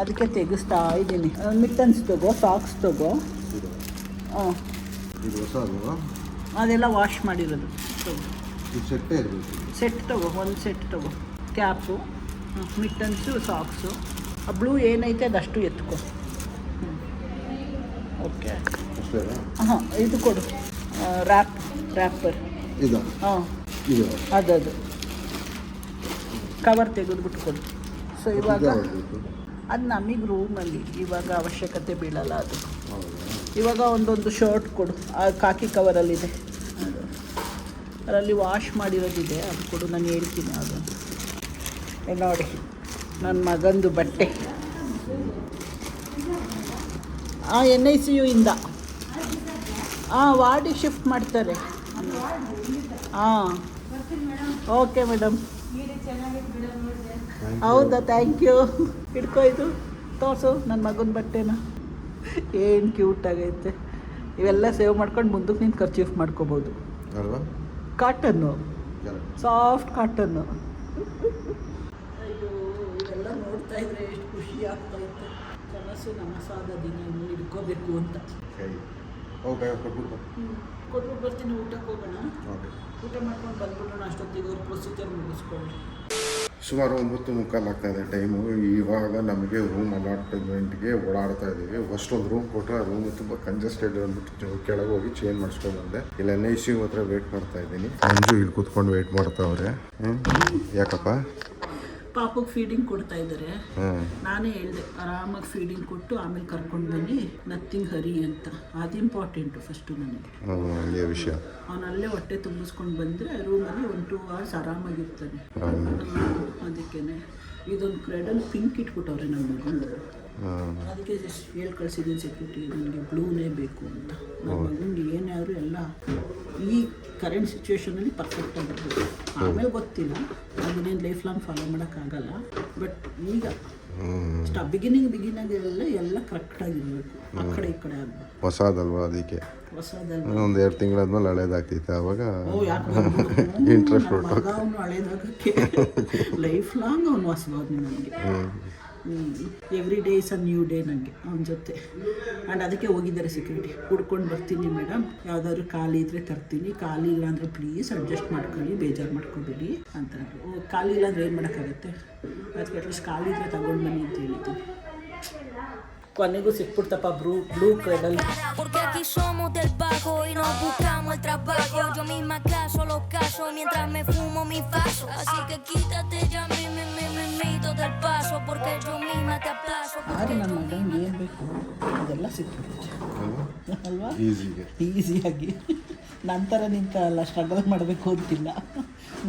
ಅದಕ್ಕೆ ತೆಗಿಸ್ತಾ ಇದ್ದೀನಿ. ಮಿಟ್ಟನ್ಸ್ ತಗೋ, ಸಾಕ್ಸ್ ತಗೋ. ಹಾಂ, ಇದು ಹೊಸದು, ಅದೆಲ್ಲ ವಾಶ್ ಮಾಡಿರೋದು ತಗೋ. ಇದು ಸೆಟ್ಟೇ ಇರಬೇಕು. ಸೆಟ್ ತಗೋ, ಒಂದು ಸೆಟ್ ತಗೋ. Cap, mittens, socks. ಆ ಬ್ಲೂ ಏನೈತೆ ಅದಷ್ಟು ಎತ್ಕೊ. ಓಕೆ, ಅಷ್ಟೇನಾ? ಹಾಂ, ಇದು ಕೊಡು, ರ್ಯಾಪರ್. ಇದು ಹಾಂ, ಇದು ಅದದು ಕವರ್ ತೆಗೆದ್ಬಿಟ್ಟು ಕೊಡು. ಸೊ ಇವಾಗ ಅದು ನಮಗೆ ರೂಮಲ್ಲಿ ಇವಾಗ ಅವಶ್ಯಕತೆ ಬೀಳಲ್ಲ ಅದು. ಇವಾಗ ಒಂದೊಂದು ಶರ್ಟ್ ಕೊಡು, ಆ ಕಾಕಿ ಕವರಲ್ಲಿದೆ, ಅದರಲ್ಲಿ ವಾಶ್ ಮಾಡಿರೋದಿದೆ, ಅದು ಕೊಡು. ನಾನು ಹೇಳ್ತೀನಿ ಅದು. ನೋಡಿ ನನ್ನ ಮಗಂದು ಬಟ್ಟೆ NICU ಇಂದ ವಾರ್ಡಿಗೆ ಶಿಫ್ಟ್ ಮಾಡ್ತಾರೆ. ಹಾಂ, ಓಕೆ ಮೇಡಮ್. ಹೌದಾ, ಥ್ಯಾಂಕ್ ಯು. ಹಿಡ್ಕೊ, ಇದು ತೋರಿಸು ನನ್ನ ಮಗನ ಬಟ್ಟೆನ. ಏನು ಕ್ಯೂಟ್ ಆಗೈತೆ. ಇವೆಲ್ಲ ಸೇವ್ ಮಾಡ್ಕೊಂಡು ಮುಂದಕ್ಕೆ ನೀನು ಖರ್ಚೀಫ್ ಮಾಡ್ಕೋಬೋದು. ಅಲ್ವಾ? Cotton, soft cotton. ಇದು ಇವೆಲ್ಲ ನೋಡ್ತಾ ಇದ್ರೆ ಎಷ್ಟು ಖುಷಿ ಆಗ್ತಾಯಿತ್ತು. ಕನಸು ನನಸಾದ ದಿನ ಇನ್ನು ಹಿಡ್ಕೋಬೇಕು ಅಂತ. ಓಕೆ, ಕೊಟ್ಬಿಟ್ಟು ಕೊಟ್ಬಿಟ್ಟು ಬರ್ತೀನಿ. ಊಟಕ್ಕೆ ಹೋಗೋಣ. ಓಕೆ, ಊಟ ಮಾಡ್ಕೊಂಡು ಬಂದ್ಬಿಡೋಣ. ಅಷ್ಟೊತ್ತಿಗೆ ಅವ್ರು ಪ್ರೊಸೀಜರ್ ಮುಗಿಸ್ಕೊಳ್ಳಿ. ಸುಮಾರು 9:45 ಆಗ್ತಾಯಿದೆ ಟೈಮು. ಇವಾಗ ನಮಗೆ ರೂಮ್ ಅಲಾಟ್ಮೆಂಟ್ಗೆ ಓಡಾಡ್ತಾ ಇದ್ದೀವಿ. ಫಸ್ಟ್ ಒಂದು ರೂಮ್ ಕೊಟ್ಟರೆ ಆ ರೂಮ್ ತುಂಬ ಕಂಜೆಸ್ಟೆಡ್ ಅಂದ್ಬಿಟ್ಟು ಕೆಳಗೆ ಹೋಗಿ ಚೇಂಜ್ ಮಾಡಿಸ್ಕೊಂಡು ಬಂದೆ. ಇಲ್ಲಿ NICU ಹತ್ರ ವೆಯ್ಟ್ ಮಾಡ್ತಾ ಇದ್ದೀನಿ. ಮಂಜು ಇಲ್ಲಿ ಕೂತ್ಕೊಂಡು ವೆಯ್ಟ್ ಮಾಡ್ತಾವ್ರೆ. ಯಾಕಪ್ಪ? ಪಾಪಗೆ ಫೀಡಿಂಗ್ ಕೊಡ್ತಾ ಇದ್ದಾರೆ. ಹ್ಞೂ ನಾನೇ ಹೇಳಿದೆ ಆರಾಮಾಗಿ ಫೀಡಿಂಗ್ ಕೊಟ್ಟು ಆಮೇಲೆ ಕರ್ಕೊಂಡು ಬನ್ನಿ, ನಥಿಂಗ್ ಹರಿ ಅಂತ. ಅದು ಇಂಪಾರ್ಟೆಂಟು ಫಸ್ಟು ನನಗೆ. ಹಂಗೆ ವಿಷಯ. ಅವನಲ್ಲೇ ಹೊಟ್ಟೆ ತುಂಬಿಸ್ಕೊಂಡು ಬಂದರೆ ರೂಮಲ್ಲಿ 1-2 hours ಆರಾಮಾಗಿರ್ತಾನೆ. ಅದಕ್ಕೇ ಇದೊಂದು ಕ್ರೆಡಲ್ ಪಿಂಕ್ ಇಟ್ಬಿಟ್ಟವ್ರೆ ನಮ್ಮ ಮಗಂದು. ಅದಕ್ಕೆ ಜಸ್ಟ್ ಹೇಳಿ ಕಳಿಸಿದ್ದೀನಿ ಸೆಕ್ಯೂರಿಟಿ, ನನಗೆ ಬ್ಲೂನೇ ಬೇಕು ಅಂತ. ನಮ್ಮ ಮಗನಿಗೆ ಏನಾದ್ರು ಎಲ್ಲ ಈ ಕರೆಂಟ್ ಸಿಚುವೇಶನಲ್ಲಿ ಪರ್ಫೆಕ್ಟ್ ಆಗಿರ್ಬೇಕು. ಆಮೇಲೆ ಗೊತ್ತಿಲ್ಲ, ಅದನ್ನೇನು ಲೈಫ್ ಲಾಂಗ್ ಫಾಲೋ ಮಾಡೋಕ್ಕಾಗಲ್ಲ. ಬಟ್ ಈಗ ಬಿಗಿನಿಂಗಲ್ಲ ಎಲ್ಲ ಕರೆಕ್ಟಾಗಿರಬೇಕು, ಆ ಕಡೆ ಈ ಕಡೆ ಆಗಬೇಕು. ಹೊಸದಲ್ವಾ, ಅದಕ್ಕೆ ಹೊಸದಲ್ಲ. ಒಂದು 2 ತಿಂಗಳಾದ್ಮೇಲೆ ಹಳೇದಾಗ್ತಿತ್ತು, ಅವಾಗ ಇಂಟ್ರೆಸ್ಟ್ ಮಗ ಅವನು ಹಳೇದಾಗಕ್ಕೆ ಲೈಫ್ ಲಾಂಗ್ ಅವನು ಹೊಸಬಾದ್ನು ನನಗೆ. Every day is a new day ನನಗೆ ಅವನ ಜೊತೆ. ಆ್ಯಂಡ್ ಅದಕ್ಕೆ ಹೋಗಿದ್ದಾರೆ ಸೆಕ್ಯೂರಿಟಿ, ಹುಡ್ಕೊಂಡು ಬರ್ತೀನಿ ಮೇಡಮ್, ಯಾವುದಾದ್ರು ಖಾಲಿ ಇದ್ದರೆ ತರ್ತೀನಿ, ಖಾಲಿ ಇಲ್ಲ ಅಂದರೆ ಪ್ಲೀಸ್ ಅಡ್ಜಸ್ಟ್ ಮಾಡ್ಕೊಳ್ಳಿ, ಬೇಜಾರು ಮಾಡ್ಕೊಬೇಡಿ ಅಂತ. ಖಾಲಿ ಇಲ್ಲ ಅಂದರೆ ಏನು ಮಾಡೋಕ್ಕಾಗುತ್ತೆ, ಅದಕ್ಕೆ ಅಟ್ಲೀಸ್ಟ್ ಖಾಲಿ ಇದ್ದರೆ ತಗೊಂಡು ಬನ್ನಿ ಅಂತ ಹೇಳಿದ್ದೀನಿ. ಕೊನೆಗೂ ಸಿಕ್ಬಿಡ್ತಪ್ಪ blue cradle. Porque aquí somos del bajo y no buscamos el trabajo. Yo misma caso los casos mientras me fumo mi faso. Así que quítate ya mito del paso. Porque yo misma te aplazo. ಆದರೆ ನನ್ನ ಮಗನಿಗೆ ಏನು ಬೇಕು ಅದೆಲ್ಲ ಸಿಕ್ಬಿಡುತ್ತೆ ಅಲ್ವಾ, ಈಸಿಗೆ ಈಸಿಯಾಗಿ. ನಂತರ ನಿಂತಲ್ಲ ಸ್ಟ್ರಗಲ್ ಮಾಡಬೇಕು ಅಂತಿಲ್ಲ,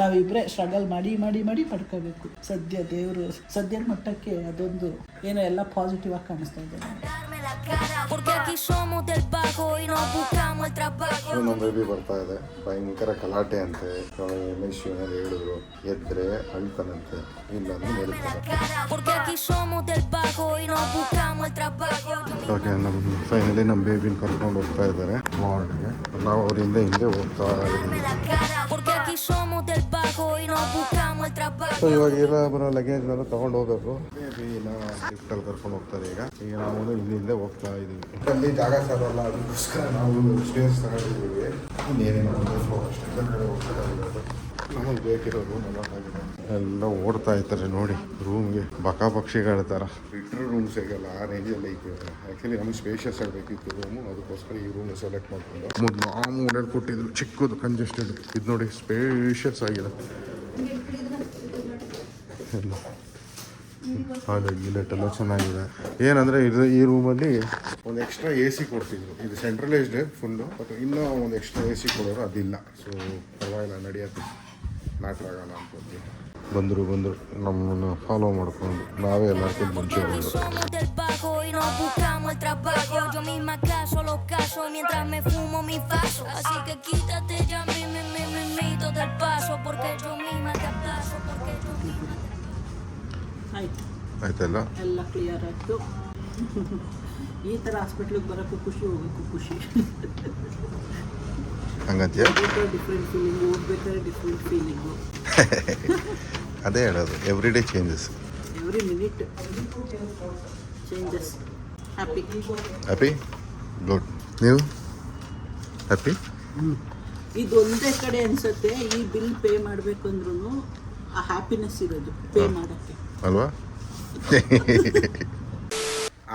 ನಾವಿಬ್ಬರೇ ಸ್ಟ್ರಗಲ್ ಮಾಡಿ ಮಾಡಿ ಮಾಡಿ ಪಡ್ಕೋಬೇಕು. ಸದ್ಯ ದೇವರು ಸದ್ಯದ ಮಟ್ಟಕ್ಕೆ ಅದೊಂದು ಏನೋ ಎಲ್ಲ ಪಾಸಿಟಿವ್ ಆಗಿ ಕಾಣಿಸ್ತಾ ಇದೆ. Darme la cara. Porque aquí somos del bajo y no buscamos el trabajo. ನಮ್ಮ ಬೇಬಿ ಬರ್ತಾ ಇದೆ, ಭಯಂಕರ ಗಲಾಟೆ ಅಂತೆ. ಏನಾದ್ರು ಹೇಳಿದ್ರು, ಎದ್ರೆ ಅಳ್ತಾನಂತೆ, ಇಲ್ಲಾಂದ್ರೆ ಮೇಲ್ತಾರೆ. Porque aquí somos del bajo y no buscamos el trabajo. Okay, ನಮ್ಮ ಫೈನಲಿ ನಮ್ಮ ಬೇಬಿನ ಕರ್ಕೊಂಡು ಹೋಗ್ತಾ ಇದ್ದಾರೆ ವಾರ್ಡ್ಗೆ. ನಾವು ಅವರಿಂದ ಹಿಂದೆ ಹೋಗ್ತಾ ಇದ್ದೀವಿ. Porque aquí somos del bajo y no buscamos el trabajo. So ಇವಾಗ ಇರೋ ಬರೋ ಲಗೇಜ್ನೆಲ್ಲ ತೊಗೊಂಡು ಹೋಗ್ಬೇಕು. ಬೇಬಿನ ಲಿಫ್ಟಲ್ಲಿ ಕರ್ಕೊಂಡು ಹೋಗ್ತಾರೆ. ಈಗ ನಾವು ಹಿಂದೆ ಹೋಗ್ತಾ ಇದ್ದೀವಿ. ಅಲ್ಲಿ ಜಾಗ ಸಾರಲ್ಲ, ಅದಕ್ಕೋಸ್ಕರ ನಾವು ಸ್ಟೇರ್ಸ್ ತಗೊಂಡಿದ್ದೀವಿ. ಇನ್ನೇನೇನೋ ಅಷ್ಟೇ ಕಡೆ ಹೋಗ್ತಾ ಇರೋದು. ನಮಗೆ ಬೇಕಿರೋದು ನಮ್ಮದಾಗಿದೆ. ಎಲ್ಲ ಓಡ್ತಾ ಇರ್ತಾರೆ ನೋಡಿ ರೂಮ್ಗೆ, ಬಕಾ ಪಕ್ಷಿಗಳ ಥರ. ಬಿಟ್ಟರು ರೂಮ್ ಸಿಗಲ್ಲ, ಆ ರೇಂಜಲ್ಲಿ ಐತೆ. ಆ್ಯಕ್ಚುಲಿ ನಮಗೆ ಸ್ಪೇಷಿಯಸ್ ಆಗಬೇಕಿತ್ತು ರೂಮು, ಅದಕ್ಕೋಸ್ಕರ ಈ ರೂಮ್ ಸೆಲೆಕ್ಟ್ ಮಾಡ್ಕೊಂಡು ನಾವು ಮೂಲೆಯಲ್ಲಿ ಕೊಟ್ಟಿದ್ರು ಚಿಕ್ಕದು ಕಂಜೆಸ್ಟೆಡ್. ಇದು ನೋಡಿ ಸ್ಪೇಷಿಯಸ್ ಆಗಿದೆ. ಎಲ್ಲ ಹಾಲು ಗಿಲೆಟ್ ಎಲ್ಲ ಚೆನ್ನಾಗಿದೆ. ಏನಂದರೆ ಈ ರೂಮಲ್ಲಿ ಒಂದು ಎಕ್ಸ್ಟ್ರಾ AC ಕೊಡ್ತಿದ್ರು. ಇದು ಸೆಂಟ್ರಲೈಸ್ಡ್ ಫುಲ್ಲು, ಬಟ್ ಇನ್ನೂ ಒಂದು ಎಕ್ಸ್ಟ್ರಾ AC ಕೊಡೋರು ಅದಿಲ್ಲ. ಸೊ ಪರವಾಗಿಲ್ಲ, ನಡೆಯುತ್ತೆ, ಮ್ಯಾಟ್ರ್ ಆಗೋಣ ಅನ್ಕೊಂತೀವಿ. ಬಂದರು ನಮ್ಮನ್ನು ಫಾಲೋ ಮಾಡ್ಕೊಂಡು ನಾವೇ ಎಲ್ಲರಿಗೂ ಮುಂಚೆ ಬಂದರು. Somos del bajo y no buscamos el trabajo. Yo misma caso los casos mientras me fumo mi faso. Así que quítate ya mito del paso. Porque yo misma te aplazo. Porque yo misma te ಆಯ್ತು, ಆಯ್ತಲ್ಲ, ಎಲ್ಲ ಕ್ಲಿಯರ್ ಆಯಿತು. ಈ ಥರ ಹಾಸ್ಪಿಟ್ಲಿಗೆ ಬರೋಕ್ಕೂ ಖುಷಿ, ಹೋಗೋಕ್ಕೂ ಖುಷಿ. ಹಂಗಂತೀಯ? ಡಿಫ್ರೆಂಟ್ ಫೀಲಿಂಗು, ಓದ್ಬೇಕಾದ್ರೆ ಡಿಫ್ರೆಂಟ್ ಫೀಲಿಂಗು. ಅದೇ ಹೇಳೋದು, every day changes, every minute changes. Happy. Good. ನೀವು ಹ್ಯಾಪಿ? ಇದು ಒಂದೇ ಕಡೆ ಅನ್ಸುತ್ತೆ, ಈ ಬಿಲ್ ಪೇ ಮಾಡಬೇಕು ಅಂದ್ರೂ ಆ ಹ್ಯಾಪಿನೆಸ್ ಇರೋದು ಪೇ ಮಾಡೋಕ್ಕೆ ಅಲ್ವಾ?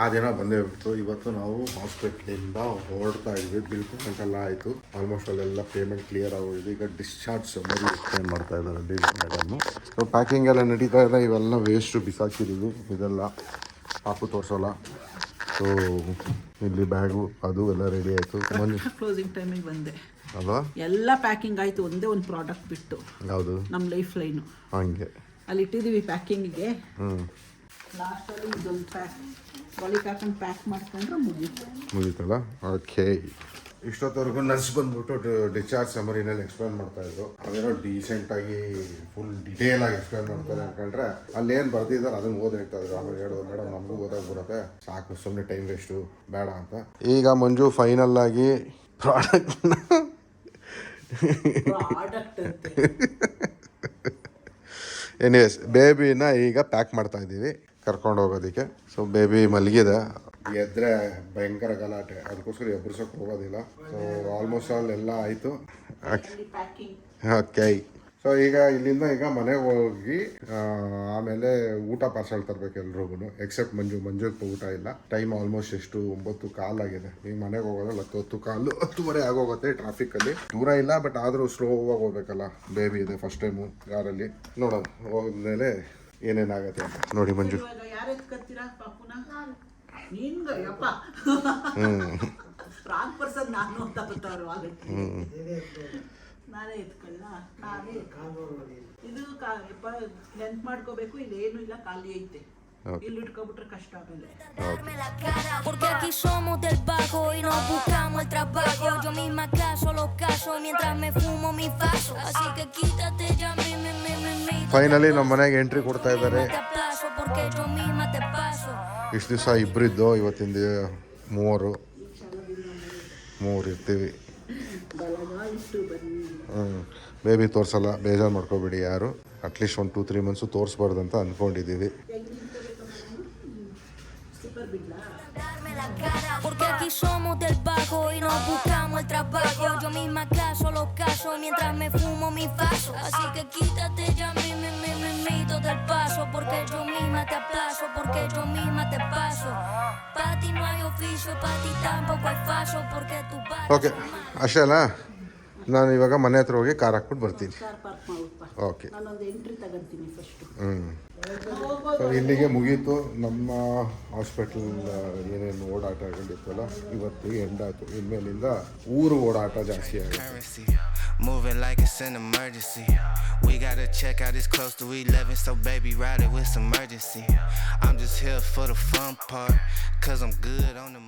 ಆ ದಿನ ಬಂದೇ ಬಿಟ್ಟು ಇವತ್ತು ನಾವು ಹಾಸ್ಪಿಟ್ಲಿಂದ ಹೊರಡ್ತಾ ಇದ್ವಿ. ಬಿಲ್ ಪೇಮೆಂಟ್ ಎಲ್ಲ ಆಯಿತು, ಆಲ್ಮೋಸ್ಟ್ ಅಲ್ಲೆಲ್ಲ ಪೇಮೆಂಟ್ ಕ್ಲಿಯರ್ ಆಗೋಗಿದೆ. ಈಗ ಡಿಸ್ಚಾರ್ಜ್ ಸಮ್ಮರಿ ಎಕ್ಸ್ಪ್ಲೇನ್ ಮಾಡ್ತಾ ಇದ್ದಾರೆ ಮೇಡಮ್ಮು. ಸೊ ಪ್ಯಾಕಿಂಗ್ ಎಲ್ಲ ನಡೀತಾ ಇದೆ. ಇವೆಲ್ಲ ವೇಸ್ಟು ಬಿಸಾಕಿದ್ದೀವಿ, ಇದೆಲ್ಲ ಪಾಪು ತೋರಿಸೋಲ್ಲ. ಸೊ ಇಲ್ಲಿ ಬ್ಯಾಗು ಅದು ಎಲ್ಲ ರೆಡಿ ಆಯಿತು. ಕ್ಲೋಸಿಂಗ್ ಟೈಮಿಗೆ ಬಂದೆ ಅಲ್ವಾ? ಎಲ್ಲ ಪ್ಯಾಕಿಂಗ್ ಆಯಿತು, ಒಂದೇ ಒಂದು ಪ್ರಾಡಕ್ಟ್ ಬಿಟ್ಟು. ಯಾವುದು? ನಮ್ಮ ಲೈಫ್ ಲೈನು ಹಂಗೆ ಅಲ್ಲಿ ಇಟ್ಟಿದ್ದೀವಿ ಪ್ಯಾಕಿಂಗಿಗೆ. ಲಾಸ್ಟಲ್ಲಿ ಇದೊಂದು ಒಳಗೆ ಹಾಕೊಂಡು ಪ್ಯಾಕ್ ಮಾಡ್ಕೊಂಡ್ರೆ ಮುಗೀತಲ್ಲ. ಓಕೆ, ಇಷ್ಟೊತ್ತವರೆಗೂ ನರ್ಸ್ ಬಂದ್ಬಿಟ್ಟು ಡಿಸ್ಚಾರ್ಜ್ ಸಮರಿನಲ್ಲಿ ಎಕ್ಸ್ಪ್ಲೇನ್ ಮಾಡ್ತಾ ಇದ್ರು. ಅದೇನೋ ಡೀಸೆಂಟಾಗಿ ಫುಲ್ ಡಿಟೇಲ್ ಆಗಿ ಎಕ್ಸ್ಪ್ಲೇನ್ ಮಾಡ್ತಾರೆ ಅನ್ಕೊಂಡ್ರೆ ಅಲ್ಲೇನು ಬರ್ದಿದ್ದಾರೆ ಅದನ್ನು ಓದಿ ಹೇಳ್ತಾ ಇದ್ರು. ಆಮೇಲೆ ಹೇಳಿದ್ರು, ಮೇಡಮ್ ನಮಗೂ ಓದೋಕೆ ಬರುತ್ತೆ, ಸಾಕು ಸುಮ್ಮನೆ ಟೈಮ್ ವೇಸ್ಟು ಬೇಡ ಅಂತ. ಈಗ ಮಂಜು ಫೈನಲ್ ಆಗಿ ಪ್ರಾಡಕ್ಟ್ನ ಎನಿವೇಸ್ ಬೇಬಿನ ಈಗ ಪ್ಯಾಕ್ ಮಾಡ್ತಾ ಇದ್ದೀವಿ ಕರ್ಕೊಂಡು ಹೋಗೋದಕ್ಕೆ. ಸೊ ಬೇಬಿ ಮಲಗಿದೆ, ಎದ್ರೆ ಭಯಂಕರ ಗಲಾಟೆ, ಅದಕ್ಕೋಸ್ಕರ ಎಬ್ಬರ್ಸೋಕೆ ಹೋಗೋದಿಲ್ಲ. ಸೊ ಆಲ್ಮೋಸ್ಟ್ ಆಲ್ ಎಲ್ಲ ಆಯಿತು. ಓಕೆ, ಸೊ ಈಗ ಇಲ್ಲಿಂದ ಈಗ ಮನೆಗೆ ಹೋಗಿ ಆಮೇಲೆ ಊಟ ಪಾರ್ಸಲ್ ತರಬೇಕು ಎಲ್ರಿಗೂ, ಎಕ್ಸೆಪ್ಟ್ ಮಂಜುಗೆ ಊಟ ಇಲ್ಲ. ಟೈಮ್ ಆಲ್ಮೋಸ್ಟ್ ಎಷ್ಟು 9:15 ಆಗಿದೆ. ಈಗ ಮನೆಗೆ ಹೋಗೋದಲ್ಲ 10:15 10:30 ಆಗೋಗುತ್ತೆ. ಟ್ರಾಫಿಕ್ಕಲ್ಲಿ ದೂರ ಇಲ್ಲ, ಬಟ್ ಆದರೂ ಸ್ಲೋ ಆಗಿ ಹೋಗ್ಬೇಕಲ್ಲ, ಬೇಬಿ ಇದೆ ಫಸ್ಟ್ ಟೈಮು ಯಾರಲ್ಲಿ. ನೋಡೋಣ, ಹೋದ್ಮೇಲೆ ಏನೇನಾಗತ್ತೆ ಅಂತ ನೋಡಿ ಮಂಜು. ಇವಾಗ ಯಾರು ಎತ್ಕೊತೀರಾ ಪಾಪುನ? ನಿನ್ಗ ಯಪ್ಪ ರಾಂಗ್ ಪರ್ಸನ್ ನಾನು ಅಂತ ಬರ್ತಾವ್ರು ಆಲ್ರೆಡಿ. ನಾನೇ ಎತ್ಕೊಳ್ಳ, ನಾನೇ ಇದು ಲೆಂತ್ ಮಾಡ್ಕೋಬೇಕು. ಇಲ್ಲಿ ಏನು ಇಲ್ಲ, ಖಾಲಿ ಐತೆ. ಇಲ್ಲಿ ಇಟ್ಕೊಬಿಟ್ರೆ ಕಷ್ಟ ಆಮೇಲೆ. Darme la cara, porque aquí somos del bajo y no buscamos el trabajo. Yo misma caso los casos mientras me fumo mi faso. Así que quítate ya mi. Finally ನಮ್ಮ ಮನೆಗೆ ಎಂಟ್ರಿ ಕೊಡ್ತಾ ಇದ್ದಾರೆ. Te aplazo porque yo misma te paso. ಇಷ್ಟು ದಿವಸ ಇಬ್ಬರಿದ್ದು, ಇವತ್ತಿಂದ ಮೂವರು ಇರ್ತೀವಿ. ಬೇಬಿ ತೋರಿಸಲ್ಲ, ಬೇಜಾರು ಮಾಡ್ಕೋಬೇಡಿ ಯಾರು. ಅಟ್ಲೀಸ್ಟ್ 1-2-3 ಮಂತ್ಸು ತೋರಿಸ್ಬಾರ್ದು ಅಂತ ಅಂದ್ಕೊಂಡಿದ್ದೀವಿ. Darme la cara, porque aquí somos del bajo y no buscamos el trabajo. Yo misma caso los casos mientras me fumo mi faso. Así que quítate ya mi del paso, porque yo misma te aplazo, porque yo misma te paso. Pa' ti no hay oficio, pa' ti tampoco hay faso, porque tu barrio. Okay, ಅಷ್ಟೇ ಅಲ್ಲ. ನಾನು ಇವಾಗ ಮನೆ ಹತ್ರ ಹೋಗಿ ಕಾರ್ ಹಾಕ್ಬಿಟ್ಟು ಬರ್ತೀನಿ. ಕಾರ್ ಪಾರ್ಕ್ ಮಾಡುತ್ತಾ? ಓಕೆ. ನಾನೊಂದು ಎಂಟ್ರಿ ತಗೊಂತೀನಿ ಫಸ್ಟ್. ಸೊ ಇಲ್ಲಿಗೆ ಮುಗೀತು ನಮ್ಮ ಹಾಸ್ಪಿಟಲ್ ಏನೇನು ಓಡಾಟಗಳಿತ್ತಲ್ಲ, ಇವತ್ತು ಎಂಡ್ ಆಯಿತು. ಇನ್ಮೇಲಿಂದ ಊರು ಓಡಾಟ ಜಾಸ್ತಿ ಆಗುತ್ತೆ. Moving like it's an emergency. We gotta check out, it's close to 11, so baby ride it with some urgency. I'm just here for the fun part, cause I'm good on the